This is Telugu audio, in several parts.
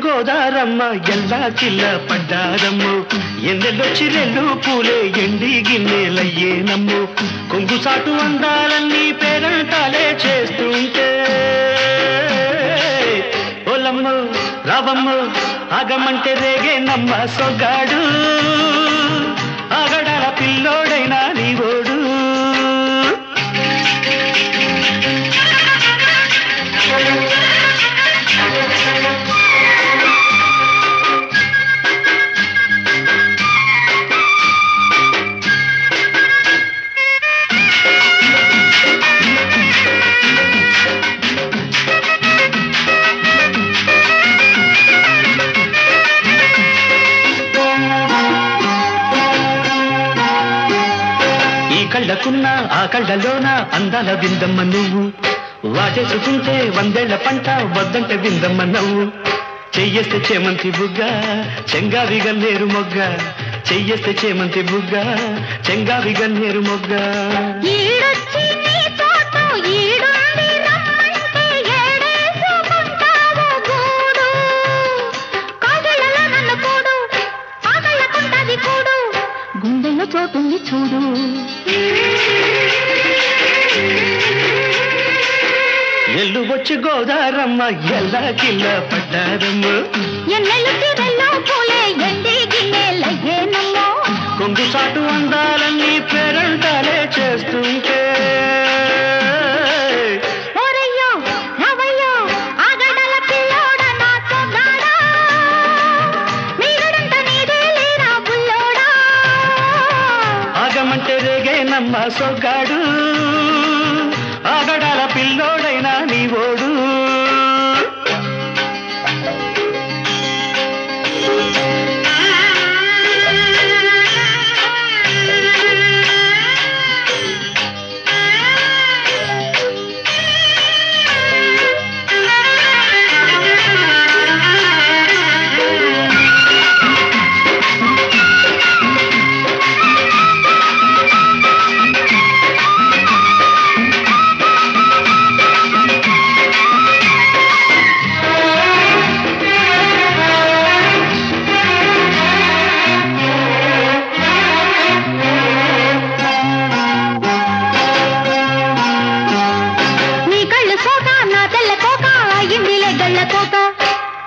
గోదారమ్మ ఎల్లా కిల్ల పడ్డారమ్ము ఎన్నెల్లొచ్చి రెల్లు పూలే ఎండి గిన్నెలయ్యేనమ్ము కొంగు సాటు అందాలన్నీ పేరంటాలే చేస్తుంటే ఓలమ్మ రావమ్మ ఆగమంటే రేగే నమ్మ సొగ్గాడు ఆగడాల పిల్లోడైనా నీవోడు కళ్ళకున్న ఆ కళ్ళలోన అందాల విందమ్మ నువ్వు వాటేసుకుంటే వందేళ్ల పంట వద్దంటే విందమ్మ నవ్వు చెయ్యేస్తే చేమంతి బుగ్గ చెంగావి గన్నేరు మొగ్గ చెయ్యేస్తే చేమంతి బుగ్గ చెంగావి గన్నేరు మొగ్గ గుండెల్లో చోటుంది చూడు ఎల్లు వచ్చి గోదారమ్మ ఎల్లా కిల్ల పడ్డారమ్మ కొంగు సాటు అందాలన్నీ పేరంటాలే చేస్తుంటే ఆగమంటే రేగే నమ్మ సొగ్గాడు ఆగడాల పిల్లోడైనా నీవోడు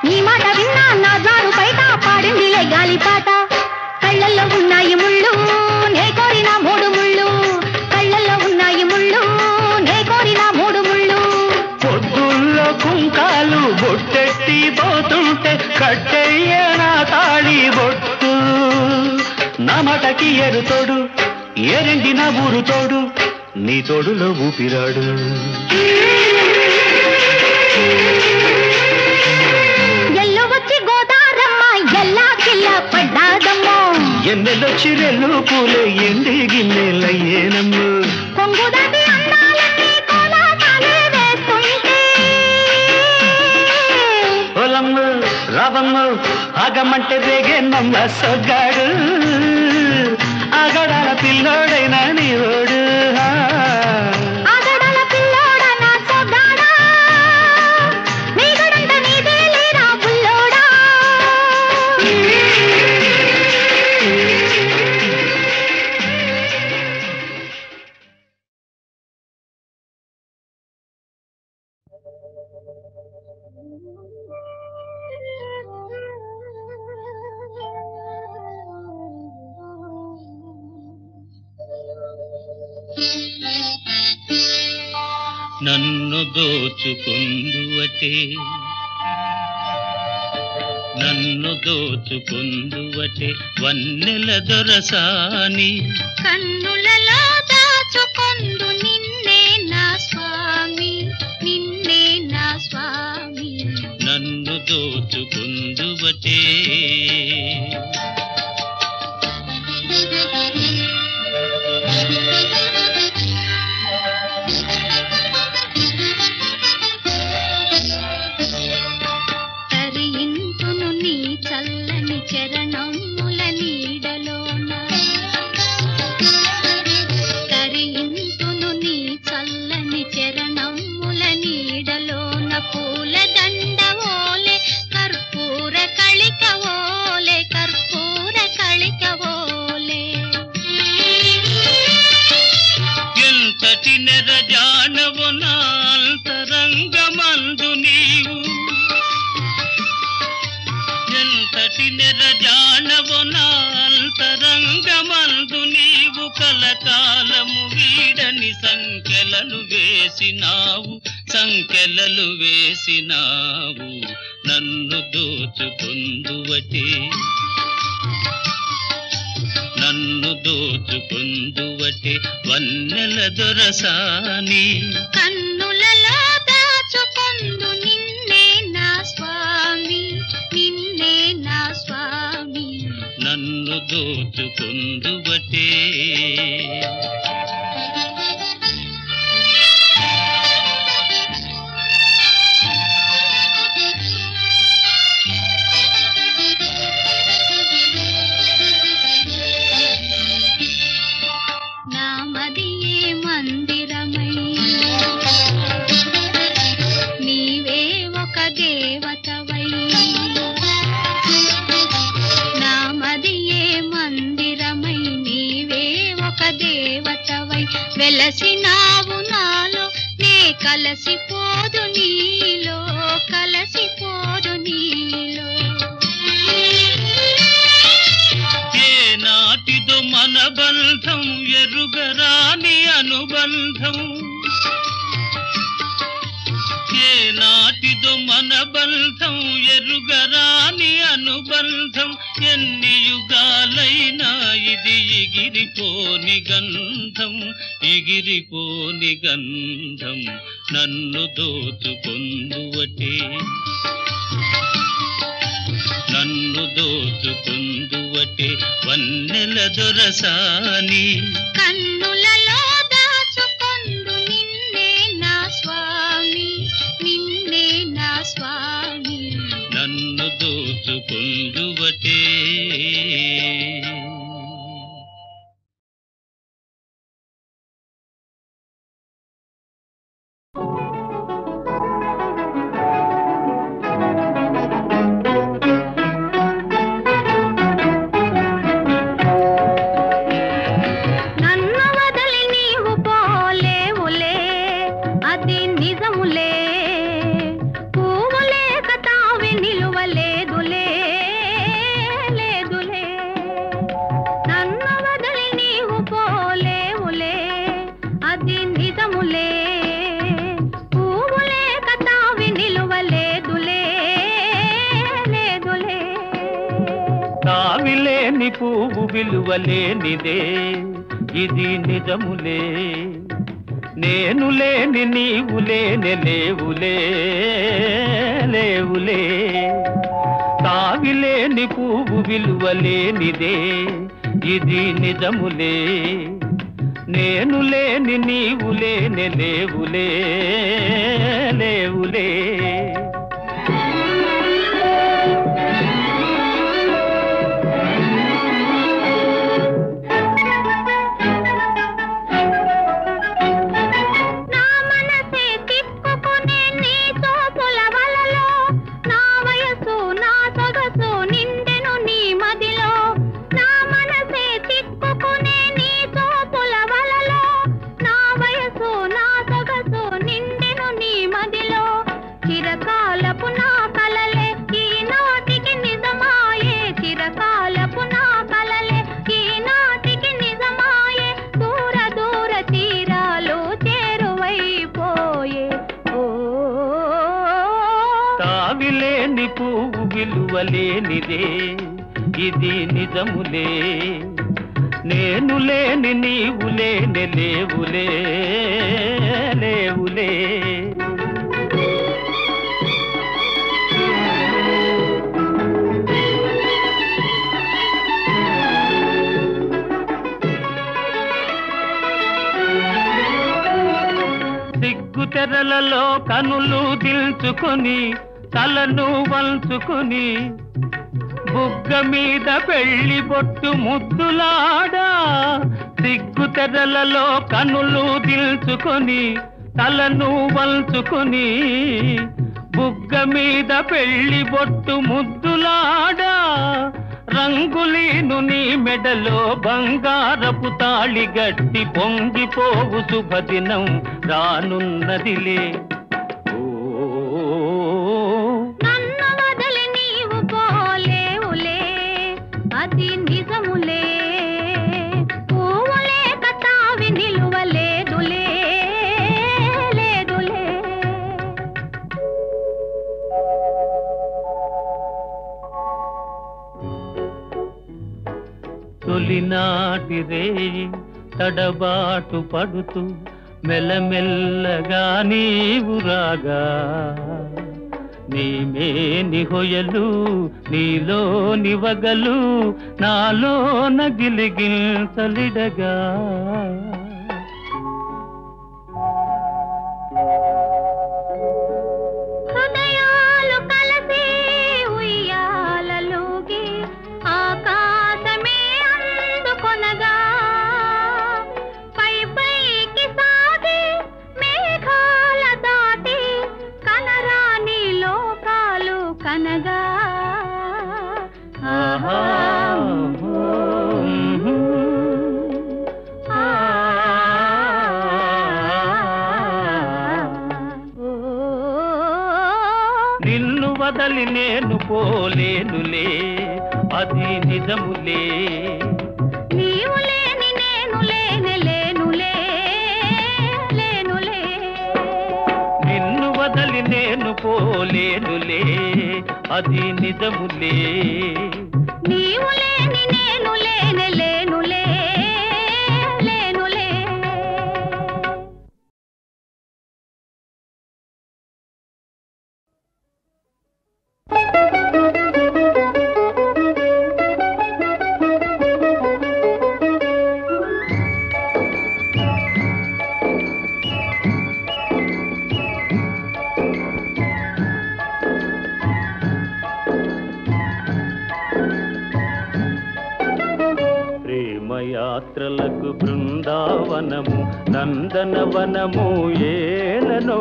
నీ మాట విన్నా నా జారు బయట పాడిందిలే గాలిపాట కళ్ళల్లో ఉన్నాయి ముళ్ళు నే కోరిన మూడు ముళ్ళు కళ్ళల్లో ఉన్నాయి ముళ్ళు నే కోరిన మూడు ముళ్ళు పొద్దుల్లో కుంకాలు బొట్టెట్టి పోతుంటే కట్టెయ్య నా తాళి బొట్టు నా మాటకి ఎరుతోడు ఏరెండి నా ఊరు తోడు నీ తోడులో ఊపిరాడు ఎన్నెల్లొచ్చి రెల్లు పూలే ఎండి గిన్నెలయ్యేనమ్ము కొంగుదాటి అందాలన్నీ కోలాటాలే వేస్తుంటే ఓలమ్మ రావమ్మ ఆగమంటే రేగే నమ్మ సొగ్గాడు ఆగడాల పిల్లోడైనా నీవోడు నన్ను దోచుకుందువటే వన్నెల దొరసాని కన్నులలో దాచుకొందు నిన్నే నా స్వామి నన్ను దోచుకుందువటే చరణముల నీడలోన పూల దండ ఓలే కర్పూర కళికవోలే కర్పూర కళికవోలే ఎంతటి నెరజానవు నా అంతరంగమందు నీవు ఎంతటి నెరజానవు నా అంతరంగమందు నీవు కలకాలము వీడని సంకెలలు వేసినావు నన్ను దోచుకుందువటే వన్నెల దొరసాని కన్నులలో దాచుకొందు నిన్నే నా స్వామి నన్ను దోచుకుందువటే వెలసినావు నాలో నే కలసిపోదు నీలో ఏ నాటిదో మన బంధం ఎరుగరాని అనుబంధం ఏ నాటిదో మన బంధం ఎరుగరాని అనుబంధం ఎన్ని యుగాలైనా ఇది ఎగిరిపోని గంధం నన్ను దోచుకుందువటే వన్నెల దొరసాని కన్నులలో దాచుకొందు నిన్నే నా స్వామి నన్ను దోచుకుందువటే తావిలేని పువ్వు విలువలేనిదే ఇది నిజములే నేను లేని నీవు లేని లేవులే తావిలేని పువ్వు విలువలేనిదే ఇది నిజములే నేను లేని నీవు లేని లేవులే తావిలేని పువ్వు విలువలేనిదే ఇది నిజములే నేను లేని నీవు లేని లేవులే సిగ్గు తెరలలో కనులు దిల్చుకొని తలను వంచుకొని బుగ్గ మీద పెళ్లి బొట్టు ముద్దులాడా సిగ్గు తెరలలో కనులు దిల్చుకొని తలను వంచుకొని బుగ్గ మీద పెళ్లి బొట్టు ముద్దులాడా రంగులీను నీ మెడలో బంగారపు తాళి గట్టి పొంగిపోవు శుభదినం రానున్నదిలే. నన్ను వదలి నీవు పోలేవులే అది నిజములే. పువ్వులే కతావి నిలువలేదులే లేదులే. తొలినాటి రేయి తడబాటు పడుతూ మెల్లమెల్లగా నీవు రాగా నీమే నిహొయలు నీలో నివగలు నాలో నగిలిగిల్తలిడగా. హృదయాలు కలిసి ఉయ్యాలలోగి ఆకాశమే అందుకొనగా పై పైకి సాగి మేఘాల దాటి కనరాని లోకాలు కనగా. ఆహా నిన్ను వదలి నేను పోలేనులే అది నిజములే. నీవు లేని నేను లేనే లేనులే లేనులే. నిన్ను వదలి నేను పోలేనులే అది నిజములే. నీవు లేని నేను లేనే లేనులే లేనులే. ప్రేమయాత్రలకు బృందావనము నందనవనము ఏలనో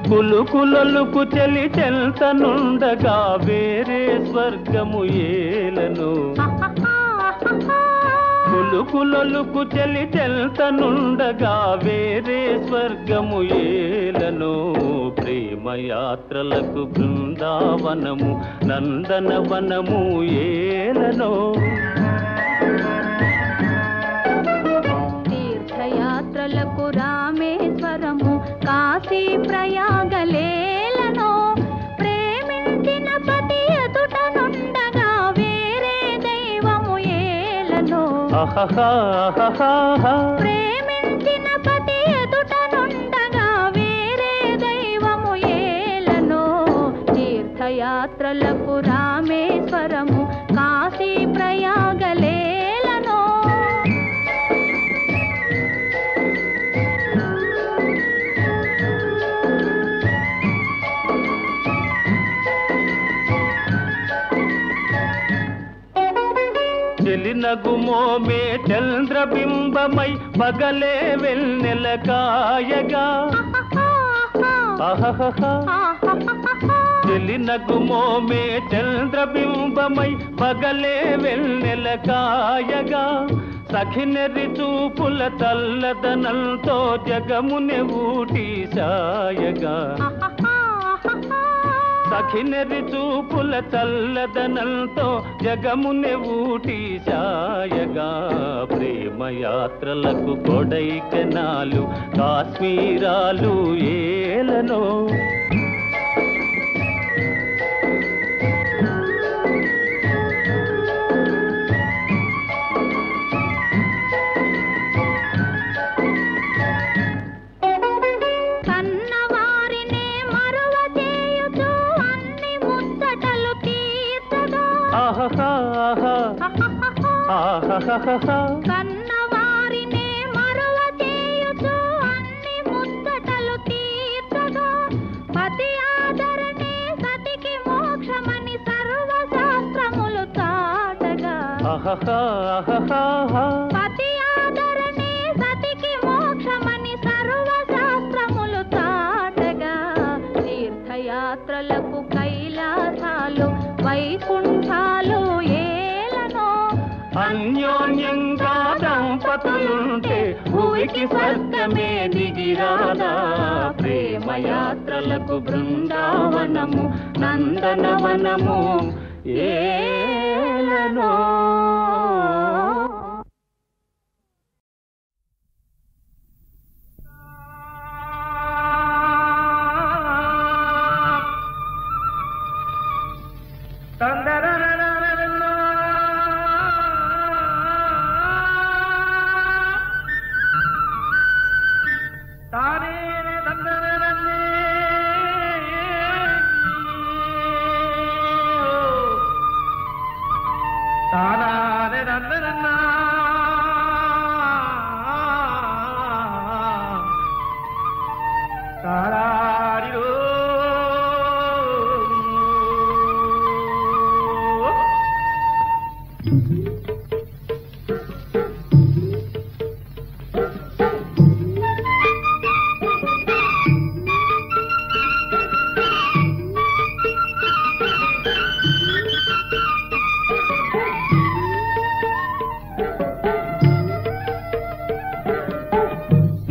కులుకులొలుకు చెలి చెల్తనుండగా వేరే స్వర్గము ఏలనో. కులుకులొలుకు చెలి చెల్తనుండగా వేరే స్వర్గము ఏలనో. ప్రేమయాత్రలకు బృందావనము నందనవనము ఏలనో. తీర్థయాత్రలకు రామేశ్వరము కాశీ ప్రయాగలేలనో. ప్రేమించిన పతి ఎదుట నుండగా వేరే దైవము ఏలనో. ప్రేమించిన పతి ఎదుట నుండగా వేరే దైవము ఏలనో. తీర్థయాత్రలకు రామేశ్వరము కాశీ ప్రయాగలేలనో. చెలినగుమోమే చంద్రబింబమై పగలే వెన్నెల కాయగా. చెలినగుమోమే చంద్రబింబమై పగలే వెన్నెల కాయగా. సఖినెరి చూపుల తల్లదనంతో జగముని ఊటి సాయగా. సఖినెరి చూపుల చల్లదనంతో జగముని ఊటి సాయగా. ప్రేమయాత్రలకు కొడైకెనాలు కాశ్మీరాలు ఏలనో. కన్నవారినే మరువ చేయుచు అన్ని ముచ్చటలు తీర్చగా. పతి ఆదరణే సతికి మోక్షమని సర్వశాస్త్రములు చాటగా. పతి ఆదరణే సతికి మోక్షమని సర్వశాస్త్రములు చాటగా. తీర్థయాత్ర యాత్రలకు కైలాసాలు వైకుంఠాలు ఏలనో అన్యోన్యంగా దంపతులుంటే భూమికి స్వర్గమే దిగిరాదా ప్రేమయాత్రలకు బృందావనము నందనవనము ఏలనో.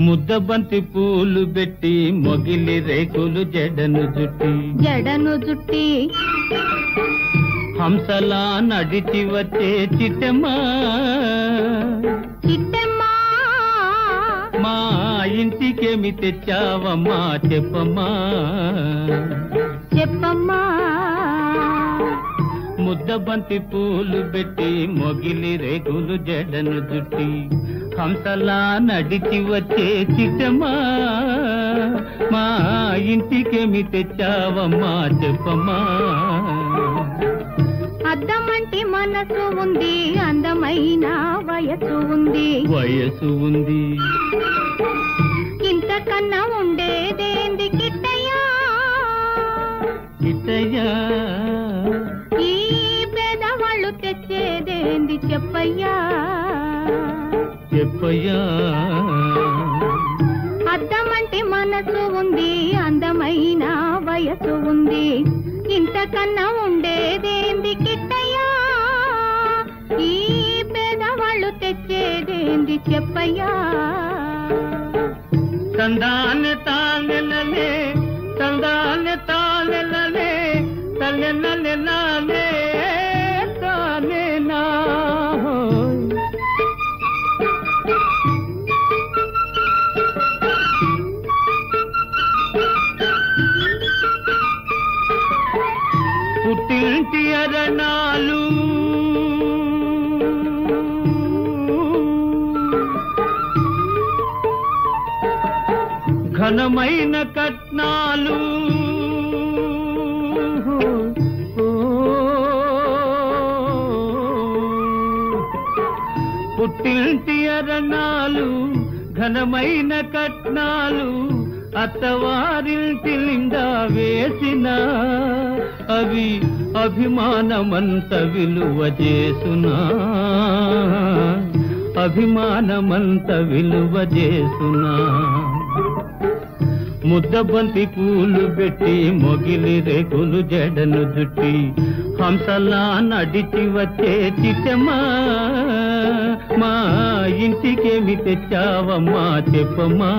ముద్దబంతి పూలు పెట్టి మొగిలి రేకులు జడను జుట్టి హంసలా నడిచి వచ్చే చిట్టమ్మా మా ఇంటికేమి తెచ్చావమ్మా చెప్పమ్మా ముద్దబంతి పూలు పెట్టి మొగిలి రేకులు జడను జుట్టి హంసలా నడిచి వచ్చే చిట్టమ్మా మా ఇంటికేమి తెచ్చావమ్మా చెప్పమ్మా. అద్దమంటి మనసు ఉంది అందమైన వయసు ఉంది ఇంతకన్నా ఉండేదేంది కిట్టయ్యా ఈ పేదవాళ్ళు తెచ్చేదేంది చెప్పయ్యా అద్దమంటి మనసు ఉంది అందమైన వయసు ఉంది ఇంతకన్నా ఉండేదేంది కిట్టయ్యా ఈ పేదవాళ్ళు తెచ్చేదేంది చెప్పయ్యా. తందాన్ని తానెలలే తందాన్ని తానెలలే తల్లెనలే తానేనా పుట్టింటి అరణాలు ఘనమైన కట్నాలు పుట్టింటి అరణాలు ఘనమైన కట్నాలు అత్తవారింటి నిండా వేసిన అవి అభిమానమంత విలువ చేసునా ముద్దబంతి పూలు పెట్టి మొగిలి రేకులు జడను జుట్టి హంసలా నడిచి వచ్చే చిట్టమ్మా మా ఇంటికేమి తెచ్చావమ్మా చెప్పమ్మా.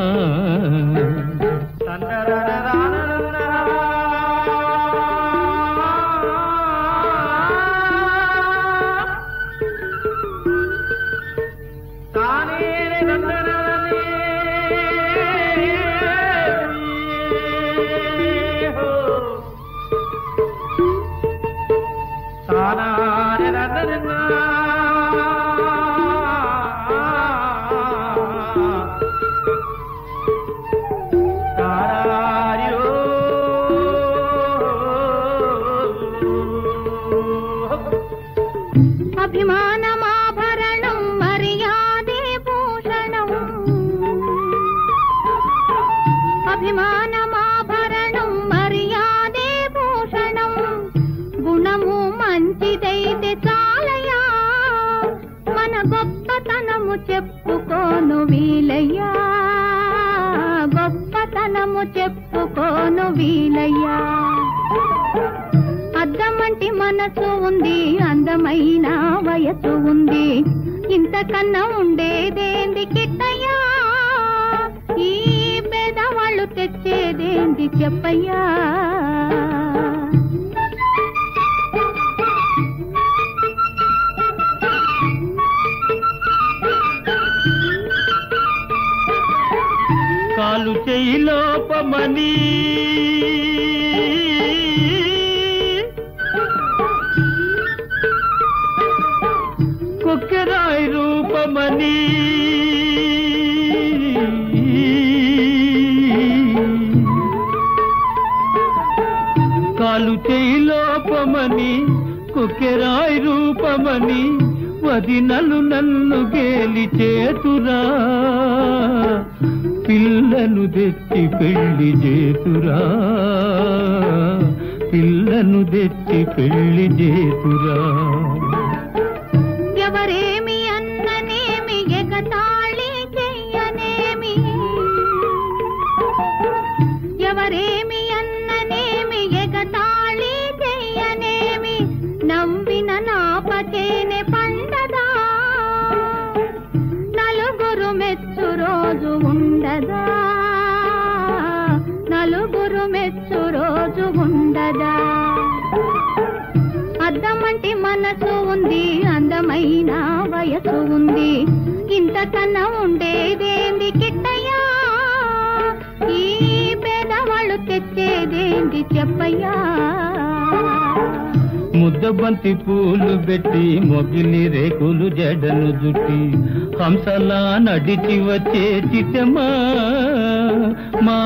అభిమానమాభరణం మర్యాదే భూషణం అభిమానమాభరణం మర్యాదే భూషణం గుణము మంచిదైతే చాలయ్యా మన గొప్పతనము చెప్పుకోను వీలయ్యా గొప్పతనము చెప్పుకోను వీలయ్యా. అద్దమంటి మనసు ఉంది, అందమైన వయసు ఉంది, ఇంతకన్నా ఉండేదేంది కిట్టయ్యా, ఈ పేదవాళ్ళు తెచ్చేదేంది చెప్పయ్యా. కాలు చెయ్యి లోపమని కొక్కెరాయి రూపమని కాలు చెయ్యి లోపమని కొక్కెరాయి రూపమని వదినలు నన్ను గేలి చేతురా, పిల్లను తెచ్చి పెళ్లి చేతురా, పిల్లను తెచ్చి పెళ్లి చేతురా. ఎవరేమి అన్ననేమి ఎగతాళి చెయ్యనేమి, ఎవరేమి అన్ననేమి ఎగతాళి చెయ్యనేమి, నవ్విన నాపకేనే పండదా, నలుగురు మెచ్చు రోజు ఉండదా, నలుగురు మెచ్చు రోజు ఉండదా. అద్దమంటి మనసు ఉంది, అందమైన వయసు ఉంది, ఇంతకన్నా ఉండేదేంది కిట్టయ్యా, ఈ పేదవాళ్ళు తెచ్చేదేంది చెప్పయ్యా. ముద్దబంతి పూలు పెట్టి మొగిలి రేకులు జడను జుట్టి హంసలా నడిచి వచ్చే చిట్టమ్మా, మా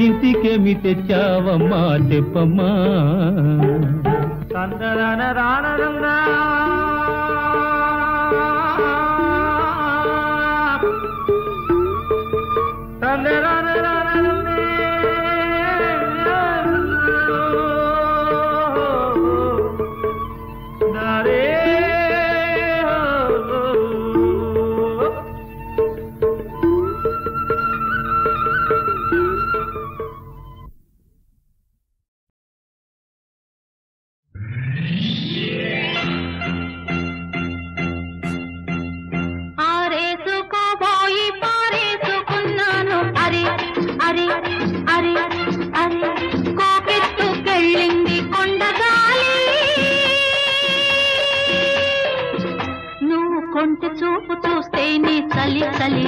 ఇంటికేమి తెచ్చావమ్మా చెప్పమ్మా. కొంటి చూపు చూస్తే నీ చలి చలి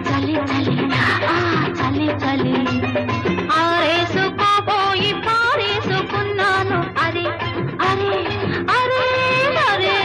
చలి చలి చలి చలి, ఆరేసుకోబోయి పారేసుకున్నాను అరే అరే అరే అరే.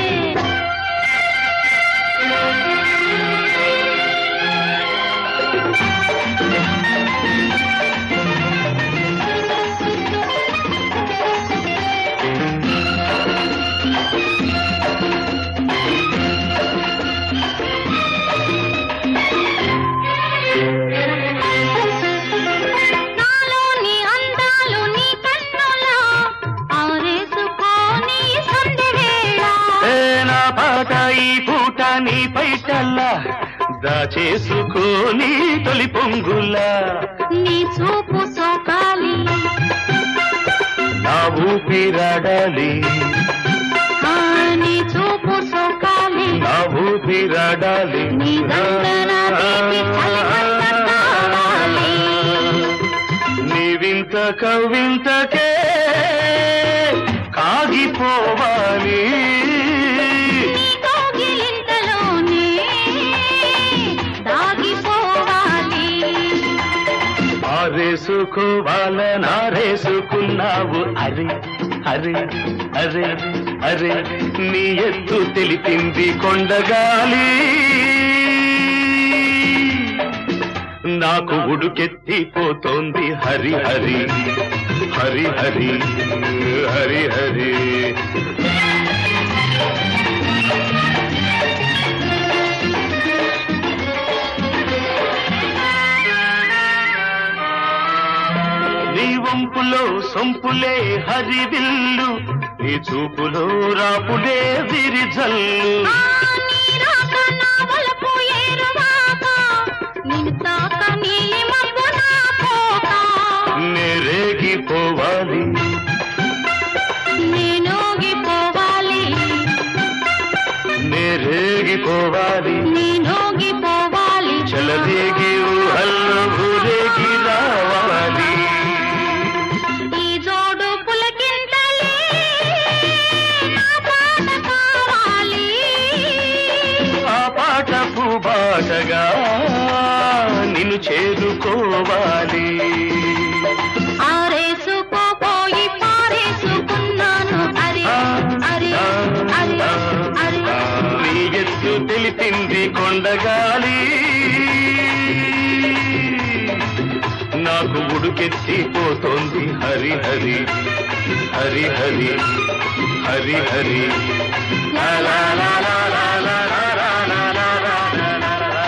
నీ పైటల్లా దాచేసుకోని తొలి పొంగులా, నీ చూపు సోకాలి నా ఊపిరాడాలి, నీ చూపు సోకాలి నా ఊపిరాడాలి, నీ గంగన తీపి చలిమంట కావాలి, నీ వింత కవింతకే కాగిపోవాలి, ఆరేసుకోవాలనారేసుకున్నావు అరే అరే అరే అరే, నీ ఎత్తు తెలిపింది కొండగాలి, నాకు ఉడుకెత్తిపోతోంది హరి హరి హరి హరి హరి హరి. నీ వంపులో సొంపులే హరివిల్లు, నీ చూపులో రాపుడే విరిజల్లు, నేరేగిపోవాలి ఆరేసుకోవాలి. ఆరేసుకోపోయి పారేసుకున్నాను. అరే అరే అరే అరే నీ ఎత్తు తెలిపింది కొండగాలి, నాకు ఉడుకెత్తిపోతోంది హరి హరి హరి హరి హరి హరి లా లా లా లా లా లా లా లా లా లా లా లా లా.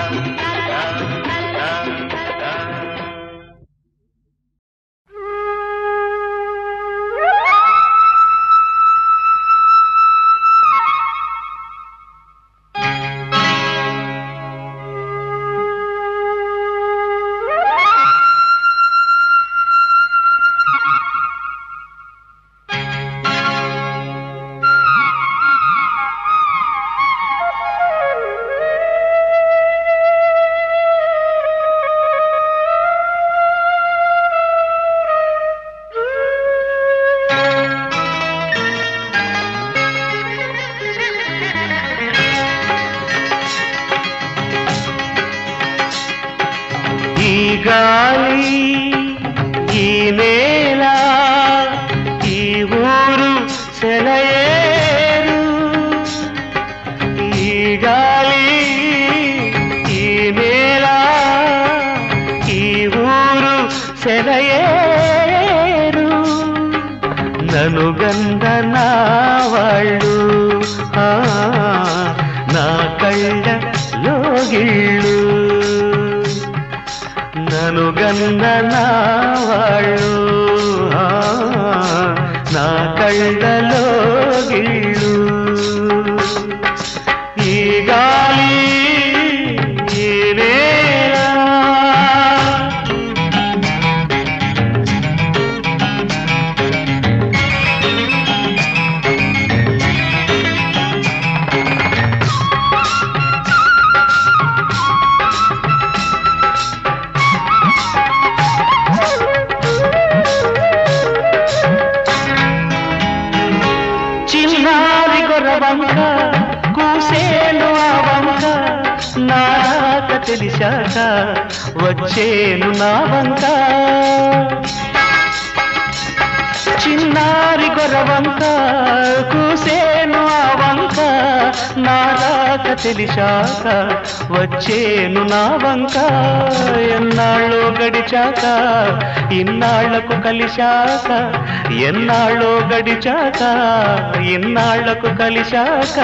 గాలి ఈ నేల ఈ ఊరు సెలయేరు, ఈ గాలి ఈ నేల ఈ ఊరు సెలయేరు, నన్ను గందనా వాళ్ళు నా కళ్ళలో గిళ్ళు, నన్ను గందనా వాళ్ళు నా కళ్ళలో గిళ్ళు, ఈ గాలి ఈ నేల. వంక కూసేను ఆ వంక నాక తెలిసాక వచ్చేను నా వంక, చిన్నారి గొర్రవంక కూసేను ఆ వంక నాక తెలిసాక వచ్చేను నా వంక, ఎన్నాళ్ళో గడిచాక ఇన్నాళ్లకు కలిశాక, ఎన్నాళ్ళో గడిచాక ఇన్నాళ్లకు కలిశాక,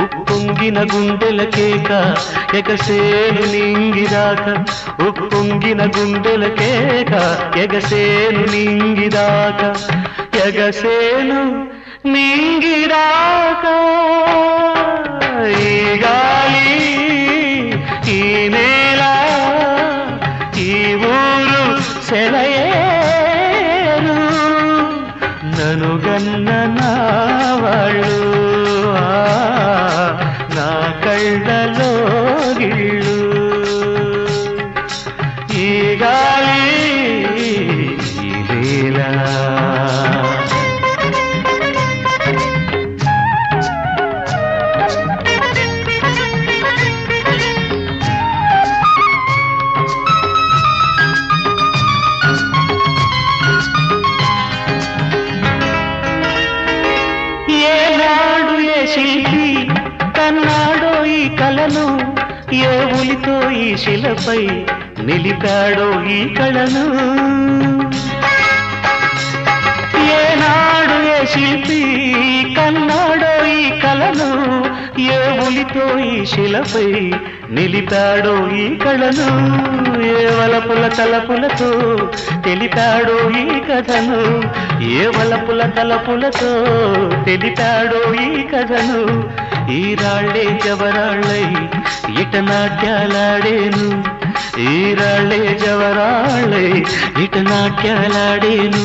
ఉప్పొంగిన గుండెల కేక ఎగసేను నింగిరాక, ఉప్పొంగిన గుండెల కేక ఎగసేను నింగిరాక, ఎగసేను నింగిరాక, ఈ గాలి ఈ నేల ఈ ఊరు సెలయేరు, నన్ను గన్ననా వాళ్ళు నా కళ్ళలో గిళ్ళు, ఈ గాలి ఈ నేల. శిల్పి కన్నాడో ఈ కళను, ఏ ఉలితో ఈ శిలపై నిలిపాడో ఈ కళను, ఏనాడు ఏ శిల్పి కన్నాడో ఈ కళను, ఏ ఉలితో ఈ శిలపై నిలిపాడో ఈ కళను, ఏ వలపుల తలపులతో తెలిపాడో ఈ కథను, ఏ వలపుల తలపులతో తెలిపాడో ఈ కథను, ఈ రాళ్లే జవరాళ్ళై ఇట నాట్యాలాడేను, ఈ రాళ్లే జవరాళ్ళై ఇట నాట్యాలాడేను.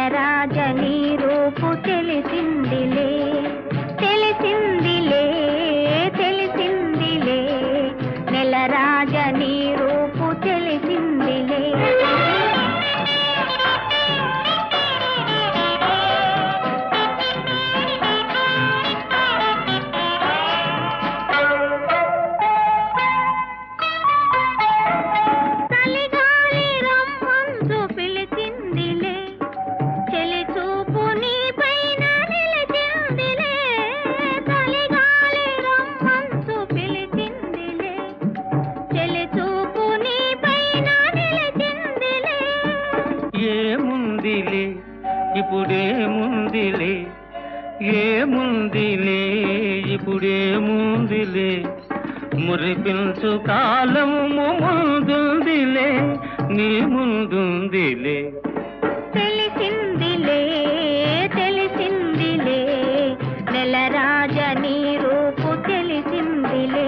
నెలరాజని రూపు తెలిసిందిలే తెలిసిందిలే తెలిసిందిలే నెలరాజని రూపు తెలిసిందిలే ఇప్పుడేముందిలే ఏముందిలే ఇప్పుడేముందిలే మురిపించు కాలము ముందుందిలే నీ ముందుందిలే తెలిసిందిలే తెలిసిందిలే నెలరాజని రూపు తెలిసిందిలే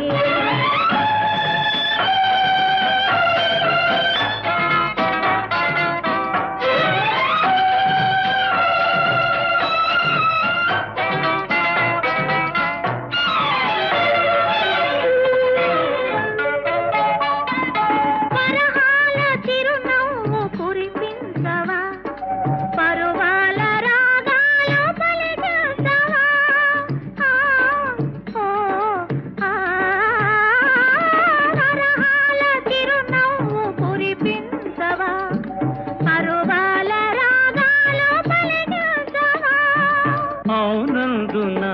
అవునందున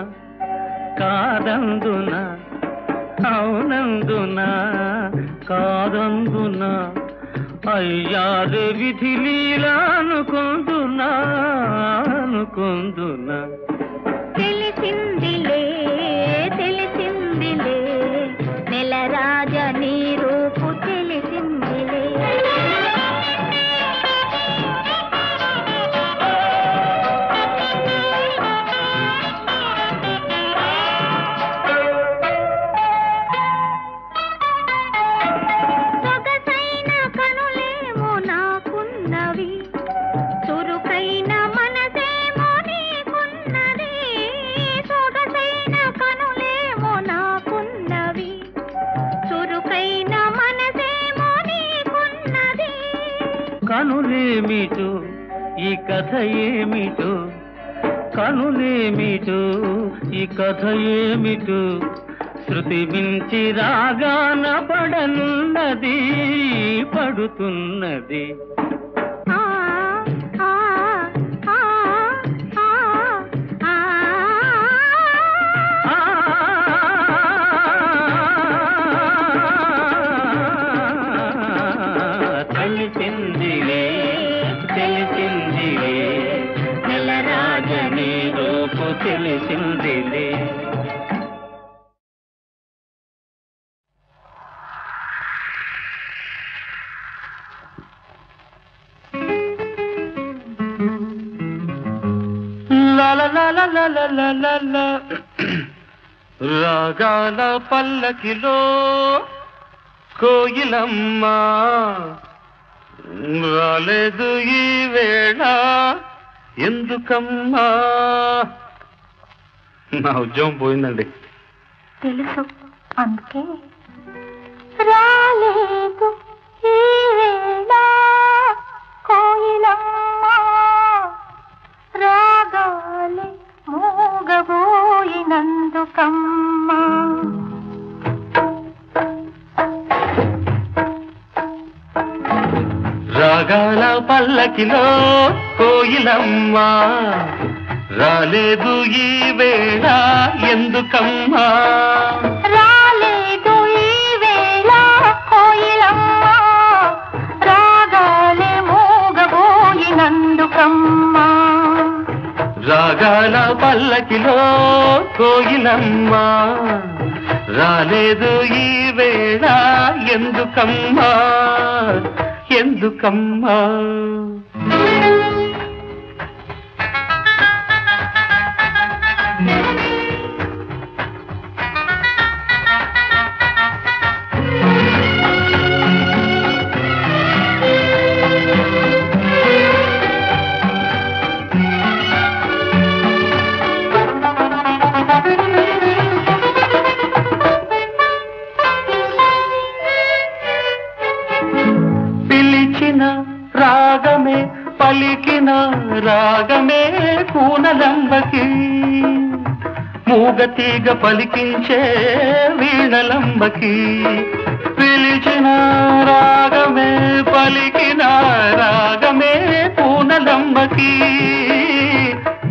కాదందున అవునందున కాదందున అయ్యారు విధి లీలా అనుకుందునా అనుకుందునా తెలిసిందిలే తెలిసిందిలే నెలరాజని రూపు తెలిసిందిలే కనులేమిటో ఈ కథ ఏమిటో కనులేమిటో ఈ కథ ఏమిటో శృతి మించి రాగాన పడనున్నది పడుతున్నది తెలిసిందిలే తెలిసిందిలే నెలరాజని రూపు తెలిసిందిలే రాగాల పల్లకిలో కోయిలమ్మ రాలేదు ఈ వేళ ఎందుకమ్మా నా ఉద్యోగం పోయిందండి తెలుసు అందుకే రాలేదు ఈ వేళ కోయిలమ్మ రాగాలే మూగబోయినందుకమ్మా రాగాల పల్లకిలో కోయిలమ్మ రాలేదు ఈ వేళ ఎందుకమ్మా రాలేదు ఈ వేళ కోయిలమ్మ రాగాలే మూగబోయినందుకమ్మా రాగాల పల్లకిలో కోయిలమ్మ రాలేదు ఈ వేళ ఎందుకమ్మా ఎందుకమ్మా రాగమే పలికిన రాగమే కూనలంబకి మూగతీగ పలికించే వీణలంబకి పిలిచిన రాగమే పలికిన రాగమే కూనలంబకి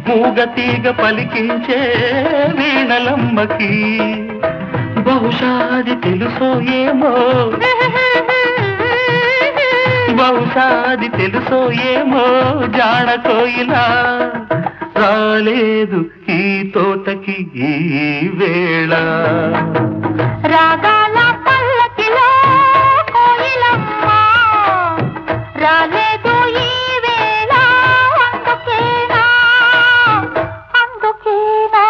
మూగతీగ పలికించే వీణలంబకి బహుశాది తెలుసో ఏమో బహుశాది తెలుసో ఏమో జాడ కోయిలా రాలేదు ఈ తోటకి ఈ వేళ రాగాల పల్లకిలో కోయిలమ్మ రాలేదు ఈ వేళ అందుకేనా అందుకేనా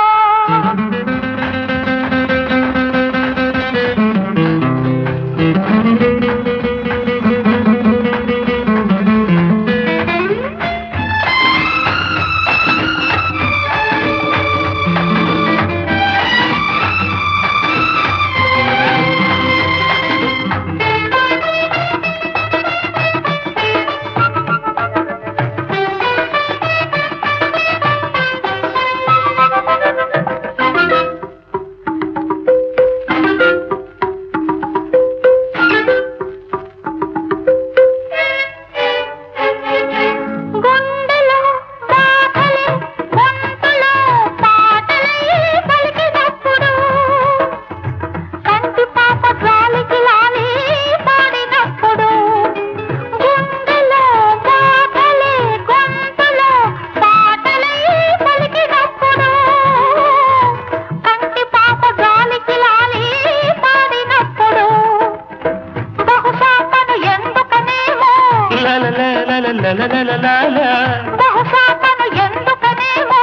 బహుశాతను ఎందుకనేమో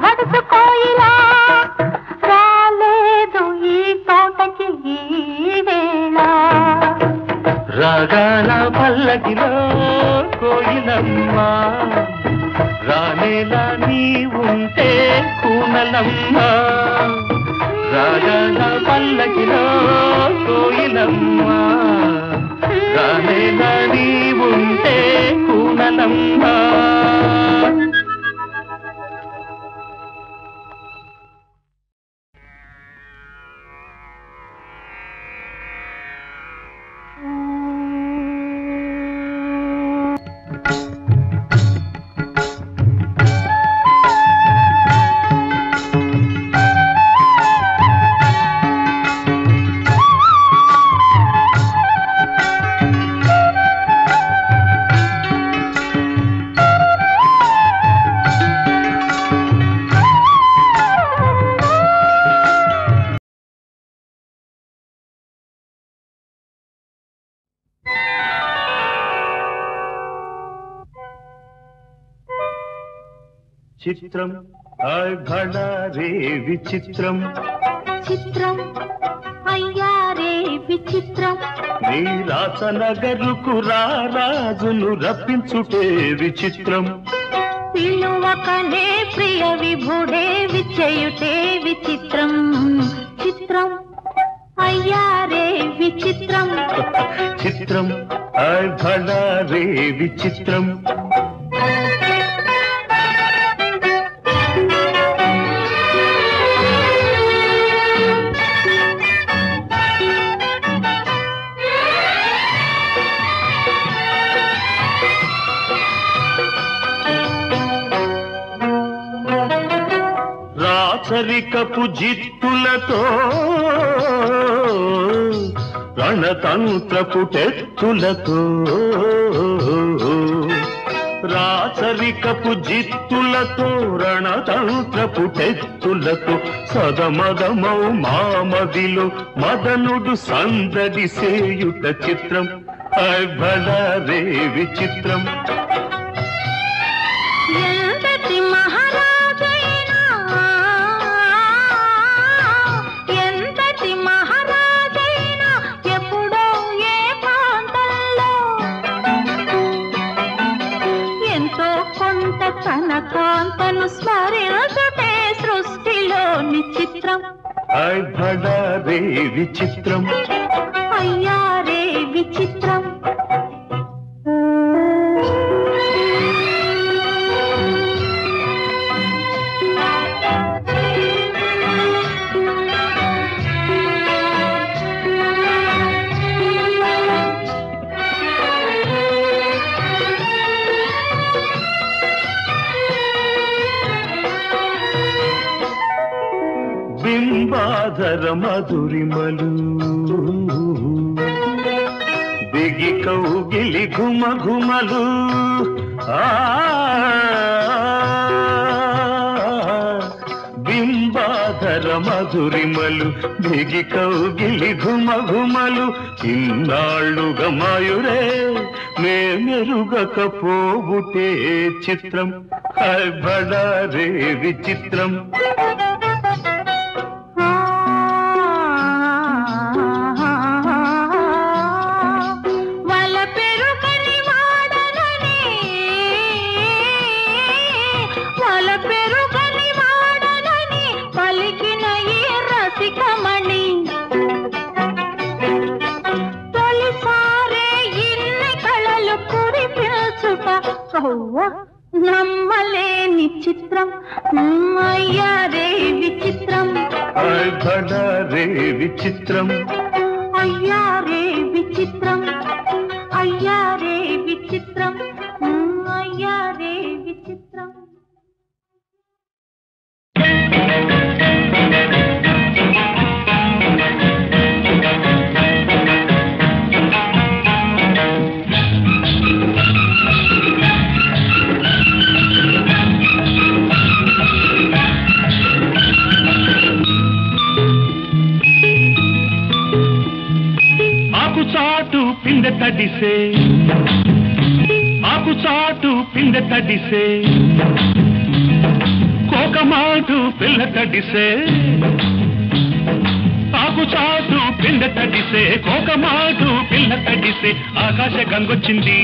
గడుసు కోయిలా రాలేదు ఈ తోటకి ఈ వేళ రాగాల పల్లకిలో కోయిలమ్మ రానేలా నీ ఉంటే కూనలమ్మ రాగాల పల్లకిలో కోయిలమ్మ రానేలా నీ ఉంటే కూనలమ్మ చిత్రం భళ రే విచిత్రం చిత్రం అయ్యా రే విచిత్రం నీ రాసనగరుకు రాజును రప్పించుటే విచిత్రం పిలువకనే ప్రియ విభుడే విచయుటే విచిత్రం చిత్రం అయ్యా రే విచిత్రం చిత్రం భళ రే విచిత్రం రాచరికపు జిత్తులతో రణతంత్రపు టెత్తులతో రాచరికపు జిత్తులతో రణతంత్రపు టెత్తులతో సదమదమౌ మామదిలో మదనుడు సందడి సేయుట చిత్రం భళ రే విచిత్రం కాంతను స్మరించుటే సృష్టిలోని చిత్రం భళ రే విచిత్రం అయ్యా రే విచిత్రం మధురిమలు బిగి కౌగిలి ఘుమ ఘుమలు బింబాధర మధురిమలు బిగి కౌగిలి ఘుమ ఘుమలు ఇన్నాళ్ళుగా మాయురే మెరుగకపోబుటే చిత్రం బడారే విచిత్రం నమ్మలేని చిత్రం అయ్యారే విచిత్రం బడారే విచిత్రం అయ్యారే విచిత్రం అయ్యారే విచిత్రం అయ్యారే విచిత్రం ఆకుచాటు పిందె తడిసే ఆకుచాటు పిందె తడిసే కోకమాటు పిల్ల తడిసే ఆకుచాటు పిందె తడిసే కోకమాటు పిల్ల తడిసే ఆకాశ గంగొచ్చింది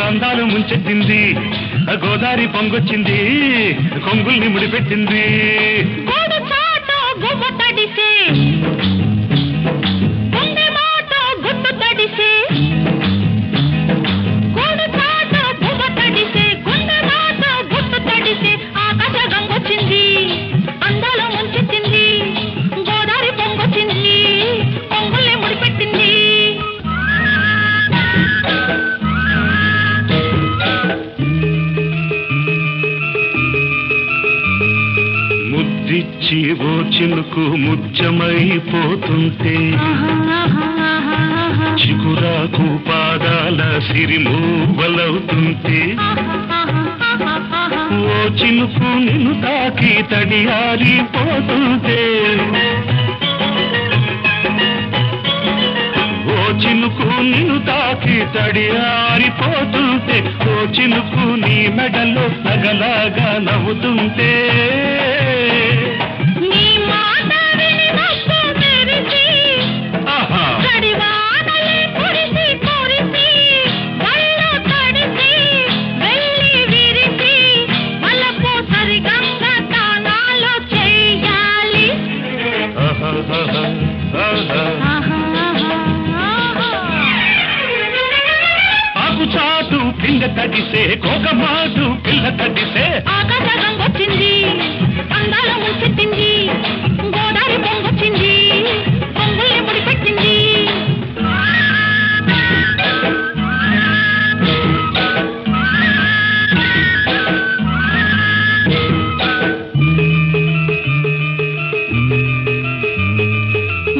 అందాలు ముంచెత్తింది గోదావరి పొంగొచ్చింది కొంగుల్ని ముడిపెట్టింది ఓ చినుకు ముత్యమైపోతుంటే చిగురాకు పాదాల సిరిమూవలవుతుంటే ఓ చినుకు నిన్ను తాకి తడియారిపోతుంటే ఓ చినుకు నిన్ను తాకి తడియారిపోతుంటే ఓ చినుకు నీ మెడలో నగలాగా నవ్వుతుంటే ఆకుచాటు పిందె తడిసే కోకమాటు పిల్ల తడిసే ఆకాశ గంగొచ్చింది అందాల ముంచెత్తింది గోదావరి పొంగొచ్చింది పొంగుల్ని ముడిపెట్టింది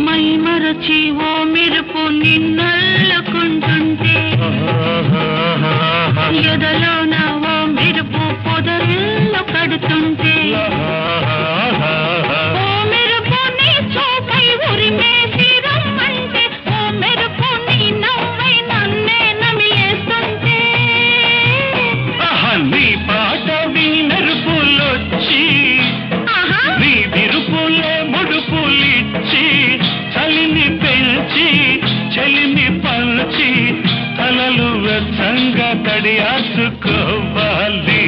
మై మరచి ఓ మెరుపు నిన్నల్లుకుంటుంటే ఎదలోన ఓ మెరుపు పొదరిల్లు కడుతుంటే ఓ మెరుపు నీ చూపై ఉరిమేసి రమ్మంటే ఓ మెరుపు నీ నవ్వై నన్నే నమిలేస్తుంటే నీ పాట మెరుపులొచ్చి నీ విరుపులే ముడుపులిచ్చి చలిని పెంచి చలిని పంచి తలలు వెచ్చంగా తడియాసుకోవాలి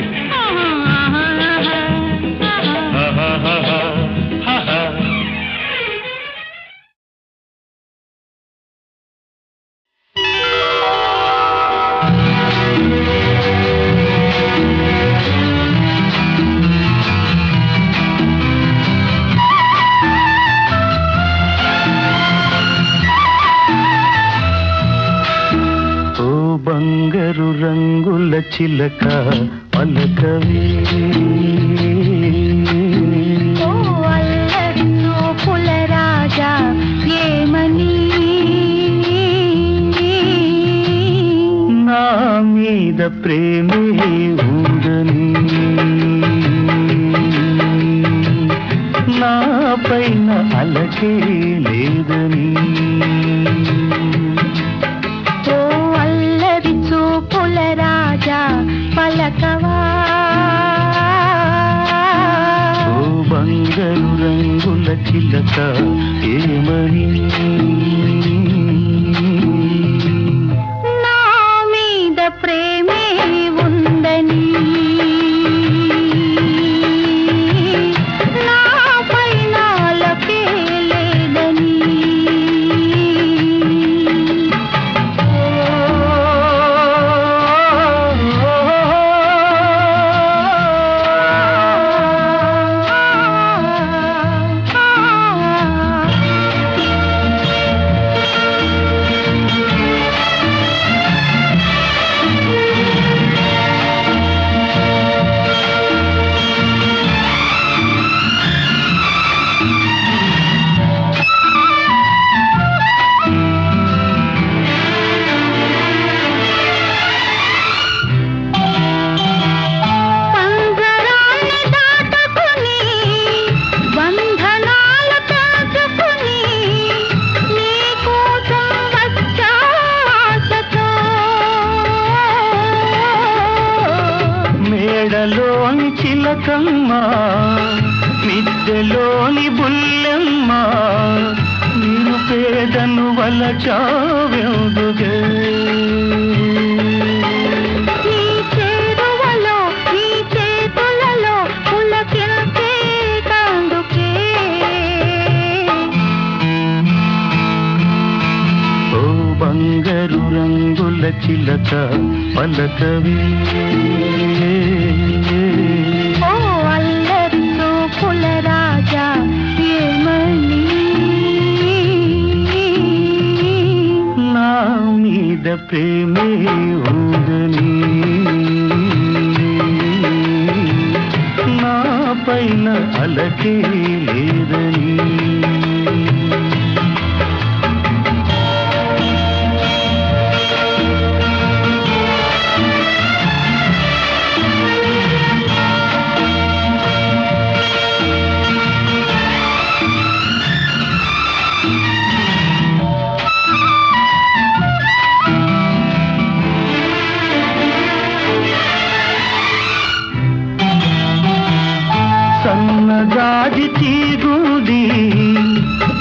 బంగారు రంగుల చిలక పలకవే ఓ అల్లరి నోపుల రాజా ప్రేమే ఉందని నా పైన అలకే లేదని ఓ అల్లరి చూపుల రాజా పలకవా ఓ బంగారు రంగుల చిలక ఏమని నా మీద ప్రేమే ఉందని నా పైన అలకే లేదని పంజరాన్ని దాటుకుని బంధనాలు తెంచుకుని నీ కోసం వచ్చా ఆశతో మేడలోని చిలకమ్మ మిద్దెలోని బుల్లెమ్మ నీరు పేదను వలచావెందుగే నీ చేరువలో నీ చేతులలో పులకించే కందుకే ఓ బంగారు రంగుల చిలక పలకవే ఓ అల్లరి చూపుల రాజా ఏమని నా మీద ప్రేమే ఉందని నా పైన అలకే లేదని సన్నజాజి తీగుడి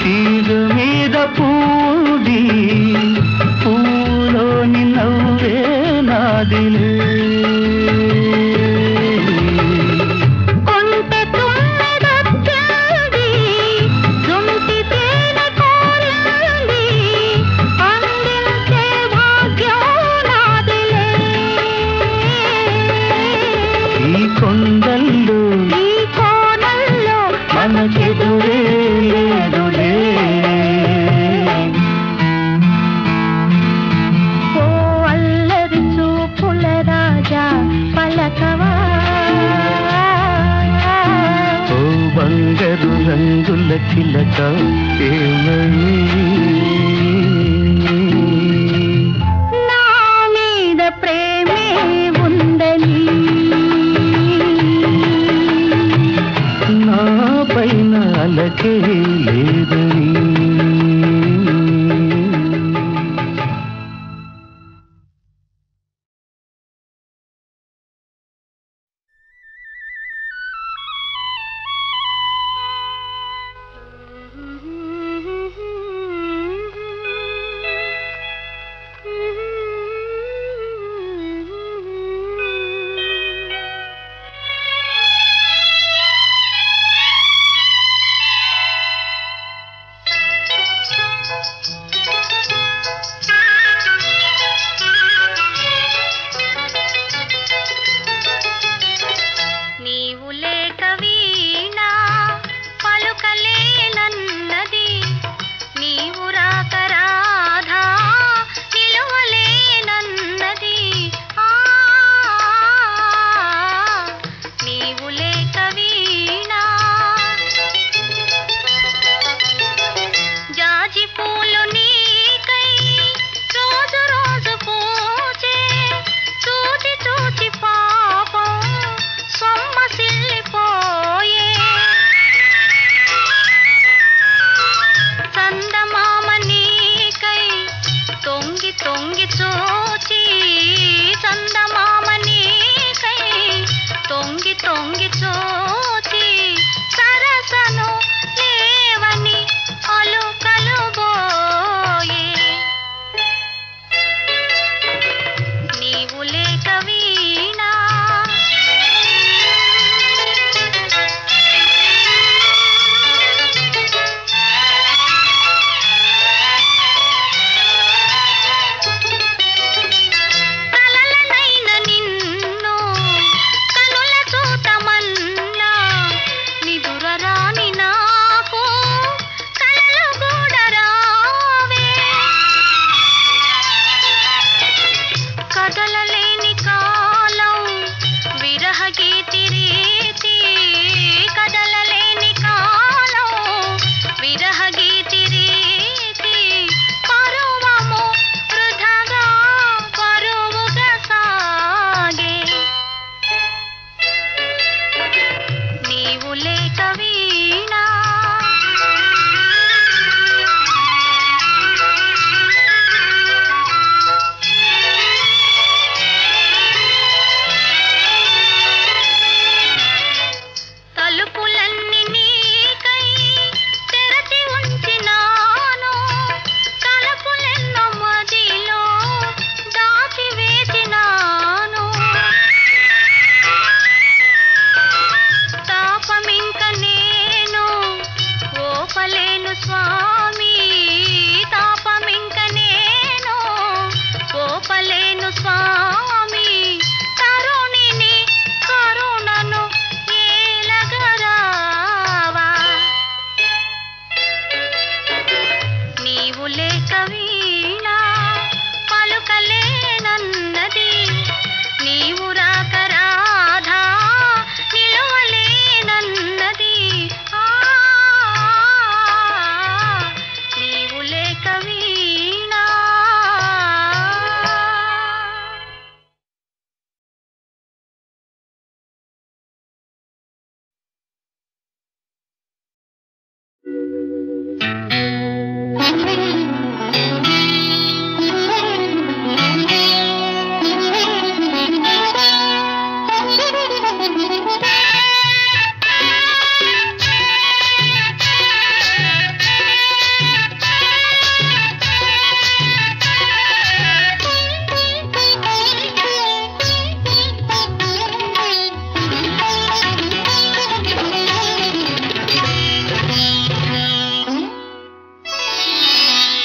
తీరు మీద పూడి పూలోని నవ్వే నాదిలే కొంటె తుమ్మెదొచ్చింది జుంటి తేనె కోరింది అందించే భాగ్యం నాదిలే ఈ కొండల్లో ఈ కోణంలో మనకెదురే లేదులే ఓ అల్లరి చూపుల రాజా పలకవా ఓ బంగారు రంగుల చిలక ఏమని నా మీద ప్రేమే ఉందని నా పైన అలకే లేదని దోచి చందమామ నీకై తొంగి తొంగి చోచి సరసను లేవని అలుకలు బోయే నీవు లేక వీణా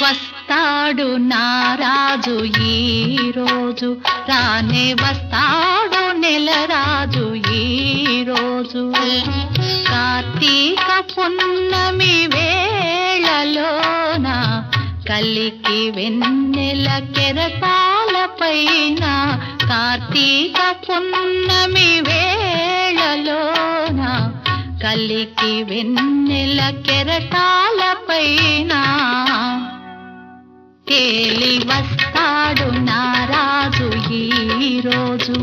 వస్తాడు నారాజు ఈ రోజు రానే వస్తాడు నెలరాజు ఈ రోజు కార్తీక పున్నమి వేళలోన కలికి వెన్నెల కెరటాలపైన కార్తీక పున్నమి వేళలోన కలికి వెన్నెల కెరటాలపైన తేలి వస్తాడు నారాజు ఈ రోజు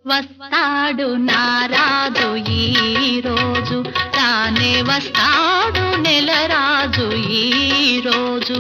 వస్తాడు నారాజు ఈ రోజు, తానే వస్తాడు నెలరాజు ఈ రోజు.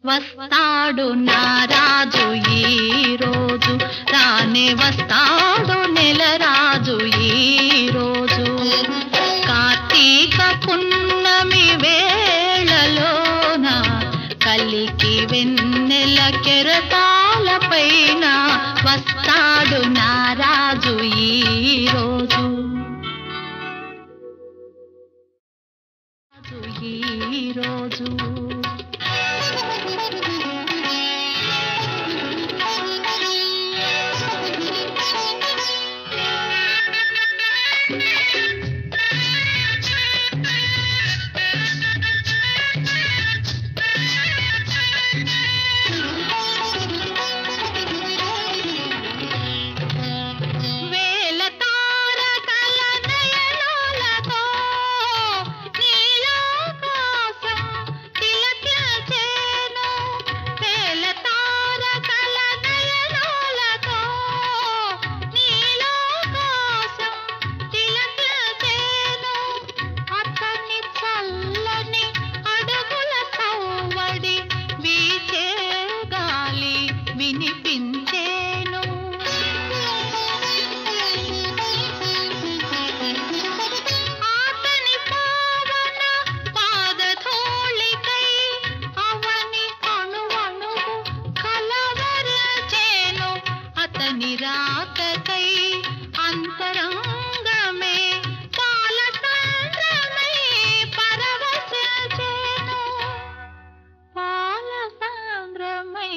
వస్తాడు నారాజు ఈ రోజు, రానే వస్తాడు నెలరాజు ఈ రోజు. కార్తీక పున్నమి వేళలోన కలికి వెన్నెల కెరటాల పైన వస్తాడు నారాజు ఈ రోజు. ఈ రోజు నిరాకై అంతరంగమే పాలసంద్రమై పరవశించెను, పాలసంద్రమై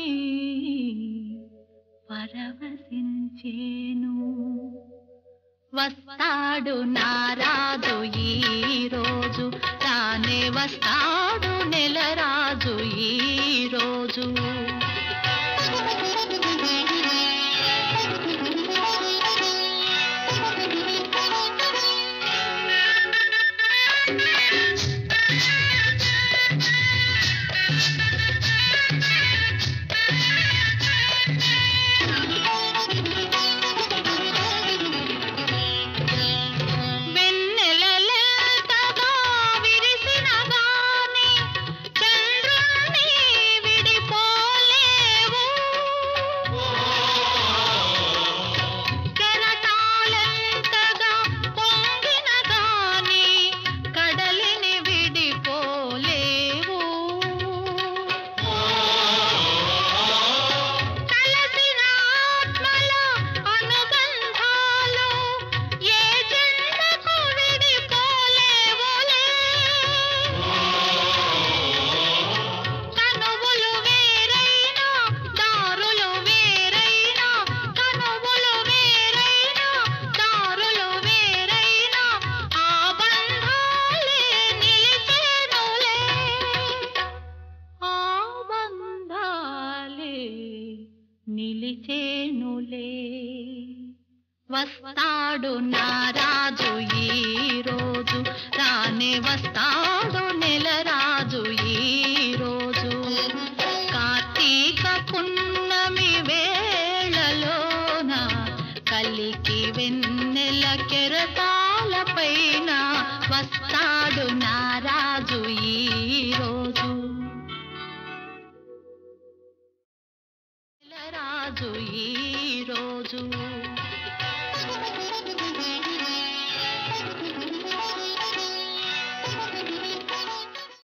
పరవశించెను. వస్తాడు నారాజు ఈ రోజు, తానే వస్తాడు నెలరాజు ఈ రోజు. వస్తాడు నారాజు ఈ రోజు, రానే వస్తాడు నెలరాజు ఈ రోజు. కార్తీక కలికి వెన్నెల కెరటాల పైన వస్తాడు నారాజు ఈ రోజు రాజు ఈ రోజు